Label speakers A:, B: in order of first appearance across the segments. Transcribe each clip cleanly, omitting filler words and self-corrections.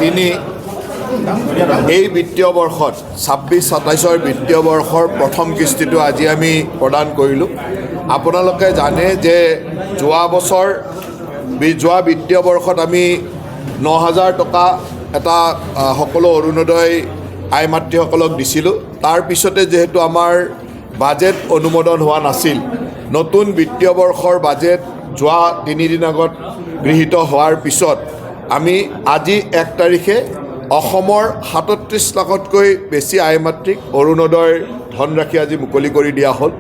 A: তিনি এই বিত্তীয় বৰ্ষত 26-27 বিত্তীয় বৰ্ষৰ প্ৰথম কিস্তিটো আজি আমি প্ৰদান কৰিলোঁ। আপোনালোকে জানে যে যোৱা বিত্তীয় বৰ্ষত আমি 9,000 টকা এটা সকলো অৰুণোদয় আই মাতৃসকলক দিছিলোঁ। তাৰ পিছতে যিহেতু আমাৰ বাজেট অনুমোদন হোৱা নাছিল, নতুন বিত্তীয় বৰ্ষৰ বাজেট যোৱা 3 দিন আগত গৃহীত হোৱাৰ পিছত আমি আজি 1 তাৰিখে অসমৰ 37 লাখতকৈ বেছি আই মাতৃক অৰুণোদয়ৰ ধনৰাশি আজি মুকলি কৰি দিয়া হ'ল।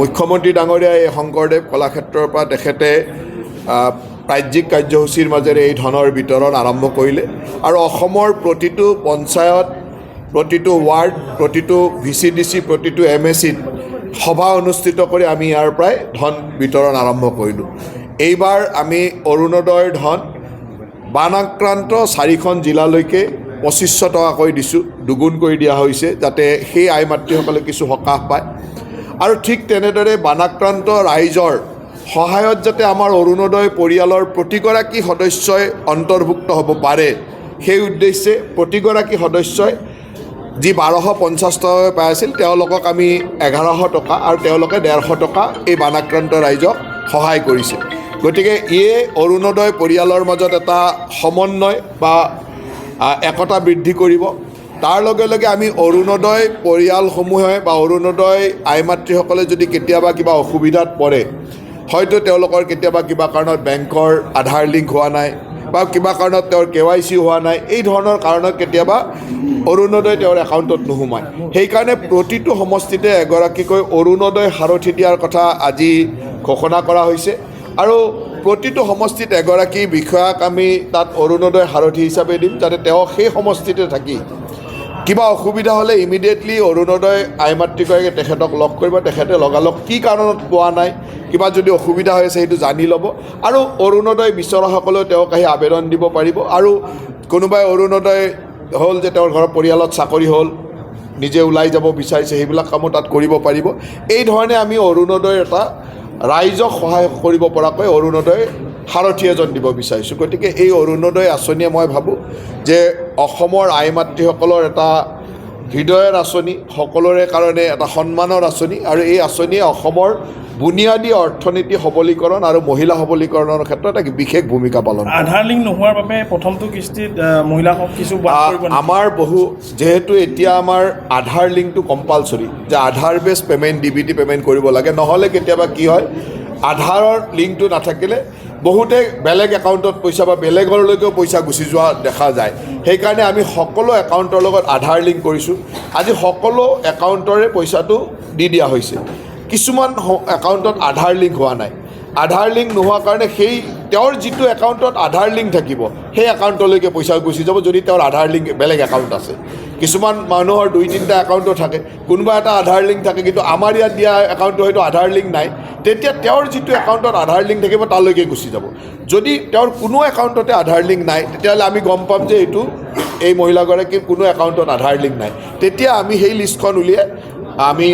A: মুখ্যমন্ত্ৰী ডাঙৰীয়াই শংকৰদেৱ কলাক্ষেত্ৰৰ পৰা তেখেতে ৰাজ্যিক কাৰ্যসূচীৰ মাজেৰে এই ধনৰ বিতৰণ আৰম্ভ কৰিলে আৰু অসমৰ প্ৰতিটো পঞ্চায়ত, প্ৰতিটো ৱাৰ্ড, প্ৰতিটো VCDC, প্ৰতিটো MSCত সভা অনুষ্ঠিত কৰি আমি ইয়াৰ পৰাই ধন বিতৰণ আৰম্ভ কৰিলোঁ। এইবাৰ আমি অৰুণোদয়ৰ ধন বানাক্ৰান্ত 4খন জিলালৈকে 2500 টকাকৈ দিছোঁ, দুগুণ কৰি দিয়া হৈছে যাতে সেই আই মাতৃসকলে কিছু সকাহ পায়। আৰু ঠিক তেনেদৰে বানাক্ৰান্ত ৰাইজৰ সহায়ত যাতে আমাৰ অৰুণোদয় পৰিয়ালৰ প্ৰতিগৰাকী সদস্যই অন্তৰ্ভুক্ত হ'ব পাৰে, সেই উদ্দেশ্যে প্ৰতিগৰাকী সদস্যই যি 1250 টকাকৈ পাই আছিল তেওঁলোকক আমি 1100 টকা আৰু তেওঁলোকে 150 টকা এই বানাক্ৰান্ত ৰাইজক সহায় কৰিছে। গতিকে ইয়ে অৰুণোদয় পৰিয়ালৰ মাজত এটা সমন্বয় বা একতা বৃদ্ধি কৰিব। তাৰ লগে লগে আমি অৰুণোদয় পৰিয়ালসমূহে বা অৰুণোদয় আই মাতৃসকলে যদি কেতিয়াবা কিবা অসুবিধাত পৰে, হয়তো তেওঁলোকৰ কেতিয়াবা কিবা কাৰণত বেংকৰ আধাৰ লিংক হোৱা নাই বা কিবা কাৰণত তেওঁৰ KYC হোৱা নাই, এই ধৰণৰ কাৰণত কেতিয়াবা অৰুণোদয় তেওঁৰ একাউণ্টত নোসোমায়। সেইকাৰণে প্ৰতিটো সমষ্টিতে এগৰাকীকৈ অৰুণোদয় সাৰথি দিয়াৰ কথা আজি ঘোষণা কৰা হৈছে আৰু প্ৰতিটো সমষ্টিত এগৰাকী বিষয়াক আমি তাত অৰুণোদয় সাৰথি হিচাপে দিম, যাতে তেওঁ সেই সমষ্টিতে থাকি কিবা অসুবিধা হ'লে ইমিডিয়েটলি অৰুণোদয় আই মাতৃগৰাকীয়ে তেখেতক লগ কৰিব, তেখেতে লগালগ কি কাৰণত পোৱা নাই, কিবা যদি অসুবিধা হৈ আছে সেইটো জানি ল'ব আৰু অৰুণোদয় বিচৰাসকলেও তেওঁক আহি আবেদন দিব পাৰিব। আৰু কোনোবাই অৰুণোদয় হ'ল যে তেওঁৰ ঘৰৰ পৰিয়ালত চাকৰি হ'ল, নিজে ওলাই যাব বিচাৰিছে, সেইবিলাক কামো তাত কৰিব পাৰিব। এই ধৰণে আমি অৰুণোদয়ৰ এটা ৰাইজক সহায় কৰিব পৰাকৈ অৰুণোদয় সাৰথি এজন দিব বিচাৰিছোঁ। গতিকে এই অৰুণোদয় আঁচনিয়ে মই ভাবোঁ যে অসমৰ আই মাতৃসকলৰ এটা হৃদয়ৰ আঁচনি, সকলোৰে কাৰণে এটা সন্মানৰ আঁচনি আৰু এই আঁচনিয়ে অসমৰ বুনিয়াদী অৰ্থনীতি সবলীকৰণ আৰু মহিলা সবলীকৰণৰ ক্ষেত্ৰত এক বিশেষ ভূমিকা পালন কৰে।
B: আধাৰ লিংক নোহোৱাৰ বাবে প্ৰথমটো কিস্তিত মহিলাসকল কিছু
A: আমাৰ যিহেতু এতিয়া আমাৰ আধাৰ লিংকটো কম্পালচৰি, যে আধাৰ বেছ পে'মেণ্ট DBT পে'মেণ্ট কৰিব লাগে, নহ'লে কেতিয়াবা কি হয় আধাৰৰ লিংকটো নাথাকিলে বহুতে বেলেগ একাউণ্টত পইচা বা বেলেগলৈকেও পইচা গুচি যোৱা দেখা যায়। সেইকাৰণে আমি সকলো একাউণ্টৰ লগত আধাৰ লিংক কৰিছোঁ। আজি সকলো একাউণ্টৰে পইচাটো দি দিয়া হৈছে। কিছুমান একাউণ্টত আধাৰ লিংক হোৱা নাই। আধাৰ লিংক নোহোৱাৰ কাৰণে সেই তেওঁৰ যিটো একাউণ্টত আধাৰ লিংক থাকিব সেই একাউণ্টলৈকে পইচা গুচি যাব যদি তেওঁৰ আধাৰ লিংক বেলেগ একাউণ্ট আছে। কিছুমান মানুহৰ 2-3টা একাউণ্টো থাকে, কোনোবা এটা আধাৰ লিংক থাকে, কিন্তু আমাৰ ইয়াত দিয়া একাউণ্টটো হয়তো আধাৰ লিংক নাই, তেতিয়া তেওঁৰ যিটো একাউণ্টত আধাৰ লিংক থাকিব তালৈকে গুচি যাব। যদি তেওঁৰ কোনো একাউণ্টতে আধাৰ লিংক নাই, তেতিয়াহ'লে আমি গম পাম যে এই মহিলাগৰাকীৰ কোনো একাউণ্টত আধাৰ লিংক নাই। তেতিয়া আমি সেই লিষ্টখন উলিয়াই আমি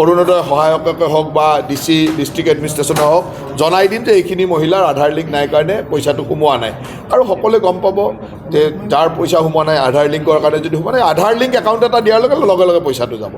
A: অৰুণোদয় সহায়ককে হওক বা DC ডিষ্ট্ৰিক্ট এডমিনিষ্ট্ৰেশ্যনে হওক জনাই দিম যে এইখিনি মহিলাৰ আধাৰ লিংক নাই কাৰণে পইচাটো সোমোৱা নাই, আৰু সকলোৱে গম পাব যে যাৰ পইচা সোমোৱা নাই আধাৰ লিংকৰ কাৰণে যদি সোমোৱা নাই, আধাৰ লিংক একাউণ্ট এটা দিয়াৰ লগে লগে পইচাটো যাব।